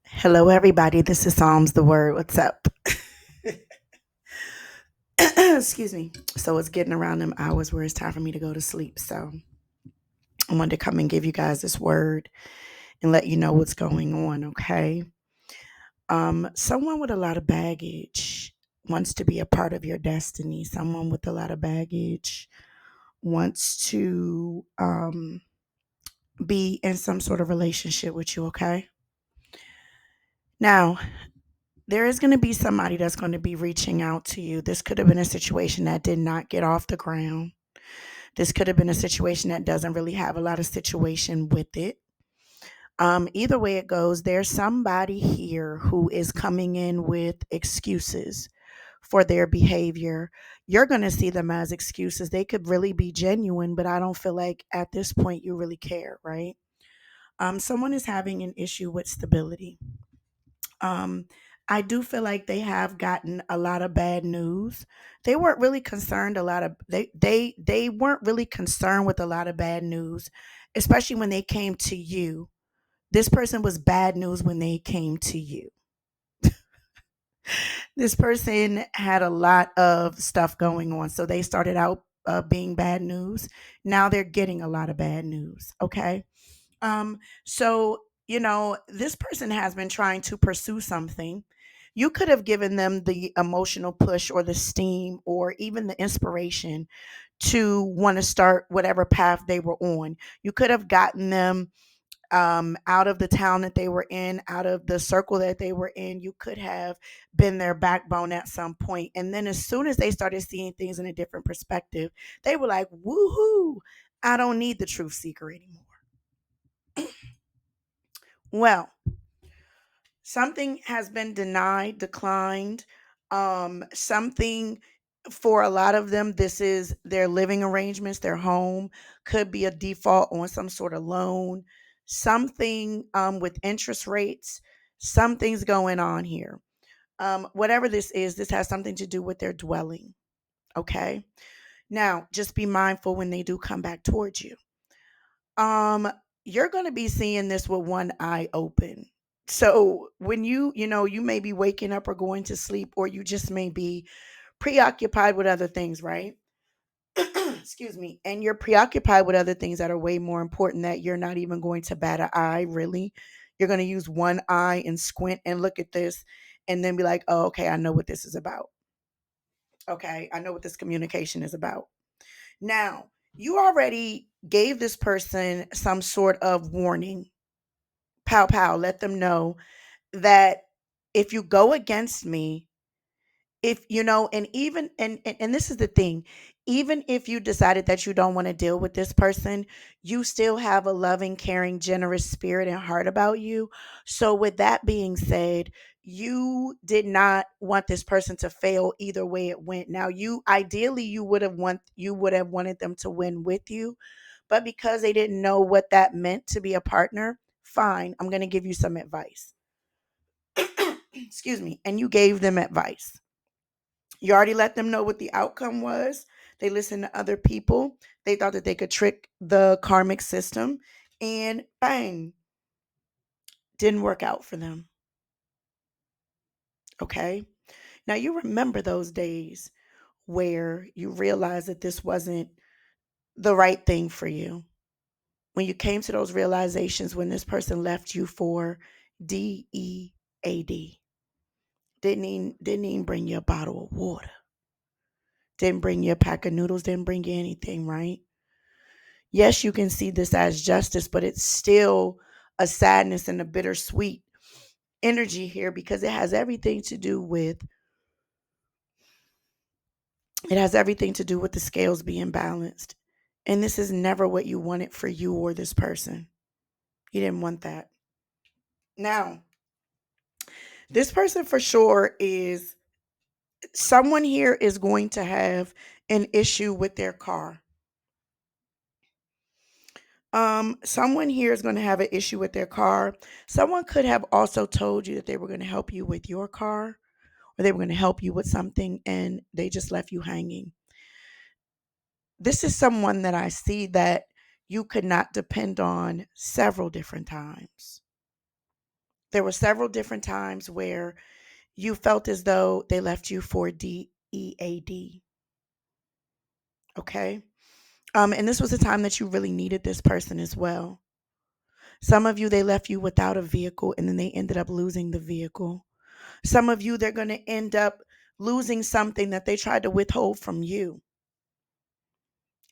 Hello, everybody. This is Psalms the Word. What's up? Excuse me. So it's getting around them hours where it's time for me to go to sleep. So I wanted to come and give you guys this word and let you know what's going on. Okay. Someone with a lot of baggage wants to be a part of your destiny. Someone with a lot of baggage wants to be in some sort of relationship with you. Okay. Now, there is going to be somebody that's going to be reaching out to you. This could have been a situation that did not get off the ground. This could have been a situation that doesn't really have a lot of situation with it. Either way it goes, there's somebody here who is coming in with excuses for their behavior. You're going to see them as excuses. They could really be genuine, but I don't feel like at this point you really care, right? Someone is having an issue with stability. Um, I do feel like they have gotten a lot of bad news. They weren't really concerned a lot of they weren't really concerned with a lot of bad news, especially when they came to you. This person was bad news when they came to you. This person had a lot of stuff going on. So they started out being bad news. Now they're getting a lot of bad news. Okay. So, this person has been trying to pursue something. You could have given them the emotional push or the steam or even the inspiration to want to start whatever path they were on. You could have gotten them out of the town that they were in, out of the circle that they were in. You could have been their backbone at some point. And then as soon as they started seeing things in a different perspective, they were like, woohoo, I don't need the truth seeker anymore. Well, something has been denied, declined. Something for a lot of them, this is their living arrangements, their home, could be a default on some sort of loan, something with interest rates, something's going on here. Whatever this is, this has something to do with their dwelling. Okay. Now, just be mindful when they do come back towards you. Um, you're going to be seeing this with one eye open. So when you may be waking up or going to sleep, or you just may be preoccupied with other things, right? Excuse me. And you're preoccupied with other things that are way more important that you're not even going to bat an eye, really. You're going to use one eye and squint and look at this and then be like, oh, okay, I know what this is about. Okay, I know what this communication is about. Now, you already gave this person some sort of warning. Pow, pow, let them know that if you go against me, if and even and this is the thing, even if you decided that you don't want to deal with this person, you still have a loving, caring, generous spirit and heart about you. So with that being said, you did not want this person to fail either way it went. Now, you would have wanted them to win with you, but because they didn't know what that meant to be a partner, fine, I'm going to give you some advice. Excuse me. And you gave them advice. You already let them know what the outcome was. They listened to other people. They thought that they could trick the karmic system, and bang, didn't work out for them. Okay. Now you remember those days where you realized that this wasn't the right thing for you. When you came to those realizations when this person left you for DEAD. Didn't even bring you a bottle of water. Didn't bring you a pack of noodles, didn't bring you anything, right? Yes, you can see this as justice, but it's still a sadness and a bittersweet energy here because it has everything to do with the scales being balanced. And this is never what you wanted for you or this person. You didn't want that. Now, this person for sure is someone here is going to have an issue with their car. Someone here is going to have an issue with their car. Someone could have also told you that they were going to help you with your car, or they were going to help you with something and they just left you hanging. This is someone that I see that you could not depend on several different times. There were several different times where you felt as though they left you for DEAD. Okay. And this was a time that you really needed this person as well. Some of you, they left you without a vehicle and then they ended up losing the vehicle. Some of you, they're going to end up losing something that they tried to withhold from you.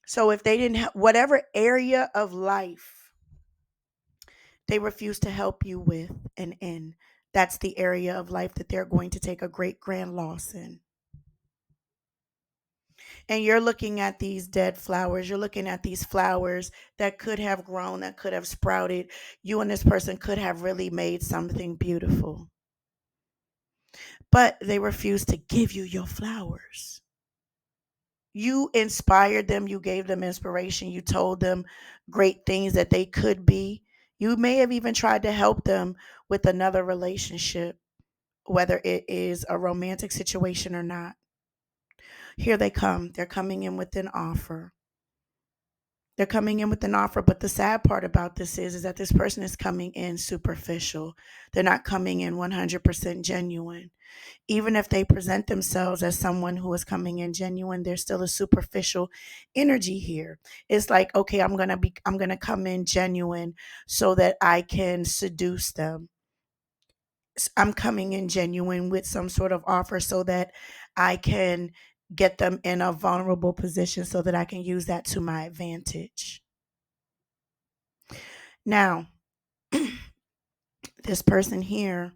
So if they didn't have whatever area of life they refuse to help you with and in, that's the area of life that they're going to take a great grand loss in. And you're looking at these dead flowers. You're looking at these flowers that could have grown, that could have sprouted. You and this person could have really made something beautiful. But they refuse to give you your flowers. You inspired them. You gave them inspiration. You told them great things that they could be. You may have even tried to help them with another relationship, whether it is a romantic situation or not. Here they come. They're coming in with an offer. They're coming in with an offer, but the sad part about this is that this person is coming in superficial. They're not coming in 100% genuine. Even if they present themselves as someone who is coming in genuine, there's still a superficial energy here. It's like, okay, I'm going to come in genuine so that I can seduce them. I'm coming in genuine with some sort of offer so that I can get them in a vulnerable position so that I can use that to my advantage. Now, this person here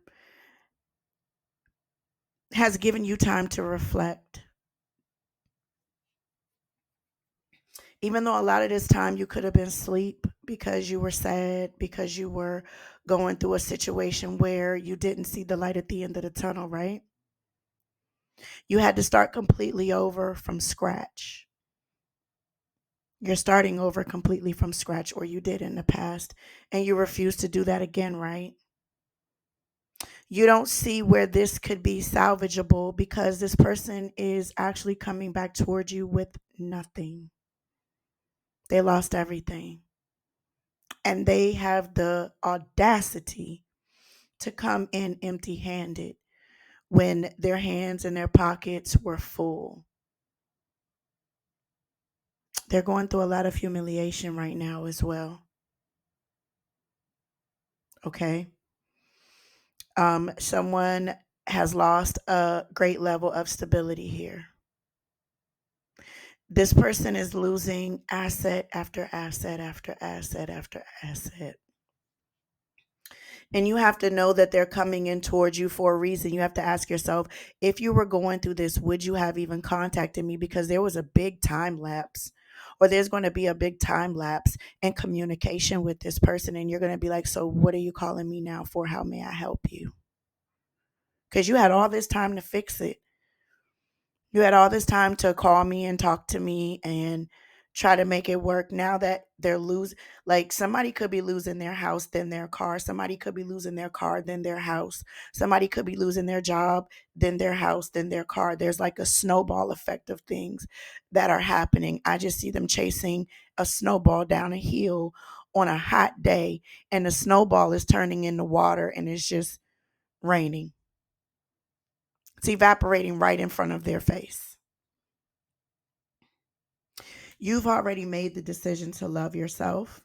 has given you time to reflect. Even though a lot of this time you could have been asleep because you were sad, because you were going through a situation where you didn't see the light at the end of the tunnel, right? You had to start completely over from scratch. You're starting over completely from scratch, or you did in the past, and you refuse to do that again, right? You don't see where this could be salvageable because this person is actually coming back towards you with nothing. They lost everything. And they have the audacity to come in empty handed when their hands and their pockets were full. They're going through a lot of humiliation right now as well. Okay. Someone has lost a great level of stability here. This person is losing asset after asset after asset after asset. And you have to know that they're coming in towards you for a reason. You have to ask yourself, if you were going through this, would you have even contacted me? Because there was a big time lapse, or there's going to be a big time lapse in communication with this person. And you're going to be like, so what are you calling me now for? How may I help you? Because you had all this time to fix it. You had all this time to call me and talk to me and try to make it work. Now that they're losing, like somebody could be losing their house, then their car. Somebody could be losing their car, then their house. Somebody could be losing their job, then their house, then their car. There's like a snowball effect of things that are happening. I just see them chasing a snowball down a hill on a hot day, and the snowball is turning into water and it's just raining. It's evaporating right in front of their face. You've already made the decision to love yourself.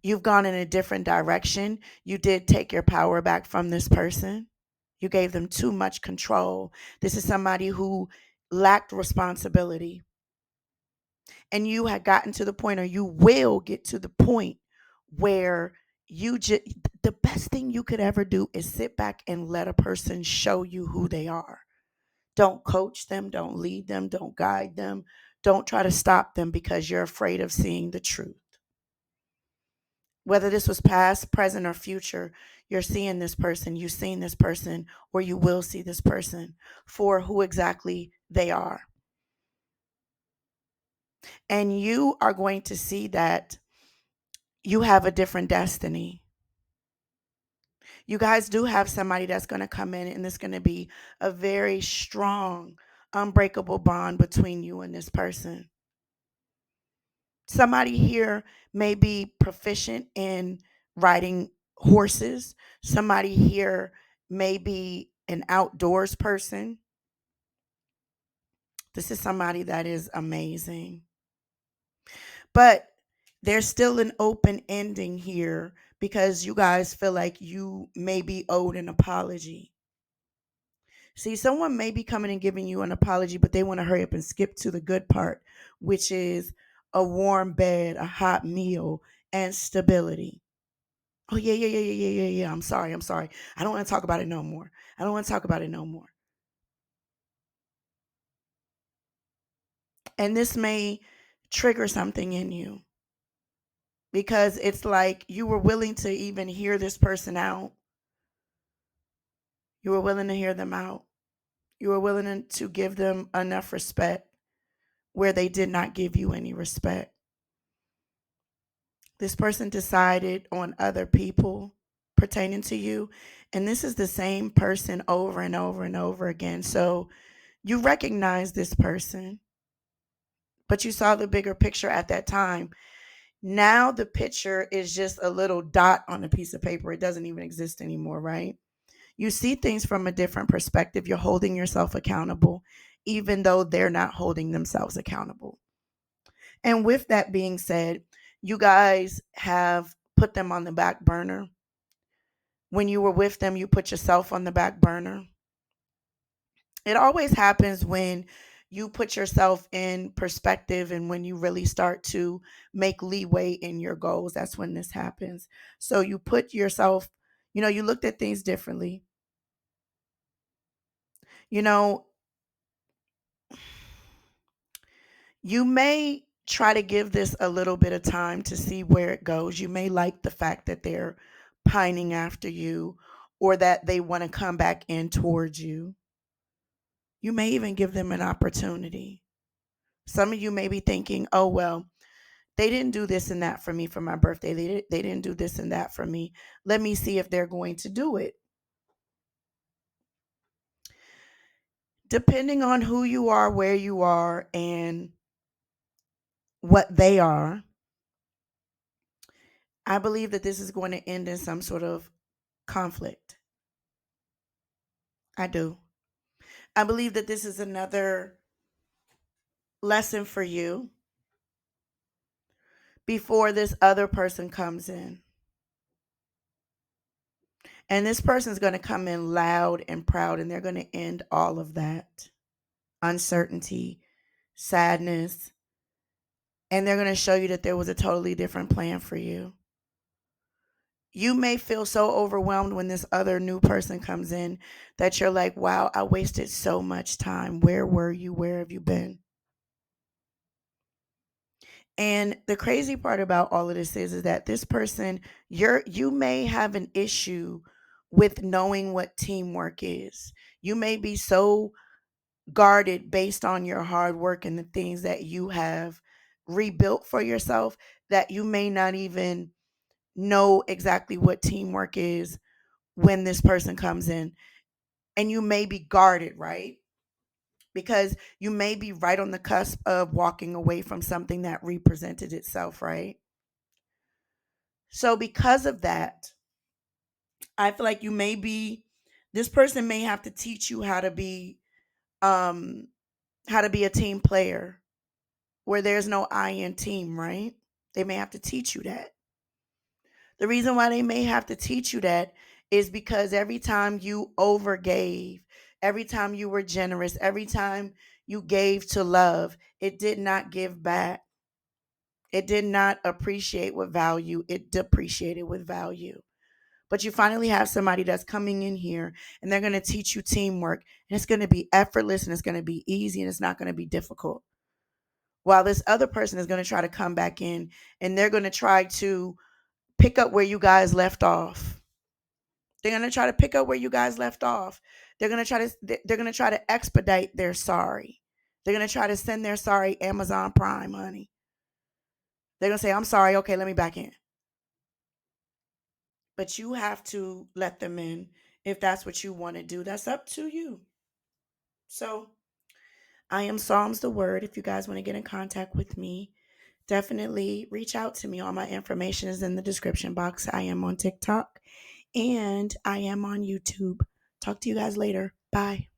You've gone in a different direction. You did take your power back from this person. You gave them too much control. This is somebody who lacked responsibility. And you had gotten to the point, or you will get to the point, where you just, the best thing you could ever do is sit back and let a person show you who they are. Don't coach them, don't lead them, don't guide them, don't try to stop them because you're afraid of seeing the truth. Whether this was past, present, or future, you're seeing this person, you've seen this person, or you will see this person for who exactly they are. And you are going to see that you have a different destiny. You guys do have somebody that's going to come in, and it's going to be a very strong, unbreakable bond between you and this person. Somebody here may be proficient in writing horses. Somebody here may be an outdoors person. This is somebody that is amazing. But there's still an open ending here because you guys feel like you may be owed an apology. See, someone may be coming and giving you an apology, but they want to hurry up and skip to the good part, which is a warm bed, a hot meal, and stability. Oh, yeah, yeah, yeah, yeah, yeah, yeah, yeah. I'm sorry. I'm sorry. I don't want to talk about it no more. I don't want to talk about it no more. And this may trigger something in you because it's like you were willing to even hear this person out. You were willing to hear them out. You were willing to give them enough respect where they did not give you any respect. This person decided on other people pertaining to you. And this is the same person over and over and over again. So you recognize this person, but you saw the bigger picture at that time. Now the picture is just a little dot on a piece of paper. It doesn't even exist anymore, right? You see things from a different perspective. You're holding yourself accountable, even though they're not holding themselves accountable. And with that being said, you guys have put them on the back burner. When you were with them, you put yourself on the back burner. It always happens when you put yourself in perspective and when you really start to make leeway in your goals. That's when this happens. So you put yourself, you looked at things differently. You know, you may try to give this a little bit of time to see where it goes. You may like the fact that they're pining after you or that they want to come back in towards you. You may even give them an opportunity. Some of you may be thinking, oh, well, they didn't do this and that for me for my birthday. They didn't do this and that for me. Let me see if they're going to do it. Depending on who you are, where you are, and what they are, I believe that this is going to end in some sort of conflict. I do. I believe that this is another lesson for you before this other person comes in. And this person is going to come in loud and proud, and they're going to end all of that uncertainty, sadness, and they're going to show you that there was a totally different plan for you. You may feel so overwhelmed when this other new person comes in that you're like, wow, I wasted so much time. Where were you? Where have you been? And the crazy part about all of this is that this person, you may have an issue with knowing what teamwork is. You may be so guarded based on your hard work and the things that you have rebuilt for yourself that you may not even know exactly what teamwork is when this person comes in. And you may be guarded, right? Because you may be right on the cusp of walking away from something that represented itself, right? So because of that, I feel like this person may have to teach you um how to be a team player where there's no I in team, right? They may have to teach you that. The reason why they may have to teach you that is because every time you overgave, every time you were generous, every time you gave to love, it did not give back. It did not appreciate with value, it depreciated with value. But you finally have somebody that's coming in here and they're going to teach you teamwork, and it's going to be effortless and it's going to be easy and it's not going to be difficult. While this other person is going to try to come back in and they're going to try to pick up where you guys left off. They're going to try to pick up where you guys left off. They're going to try to expedite their sorry. They're going to try to send their sorry Amazon Prime, honey. They're going to say, "I'm sorry. Okay, let me back in." But you have to let them in if that's what you want to do. That's up to you. So, I am Psalms the Word if you guys want to get in contact with me. definitely reach out to me. All my information is in the description box. I am on TikTok and I am on YouTube. Talk to you guys later. Bye.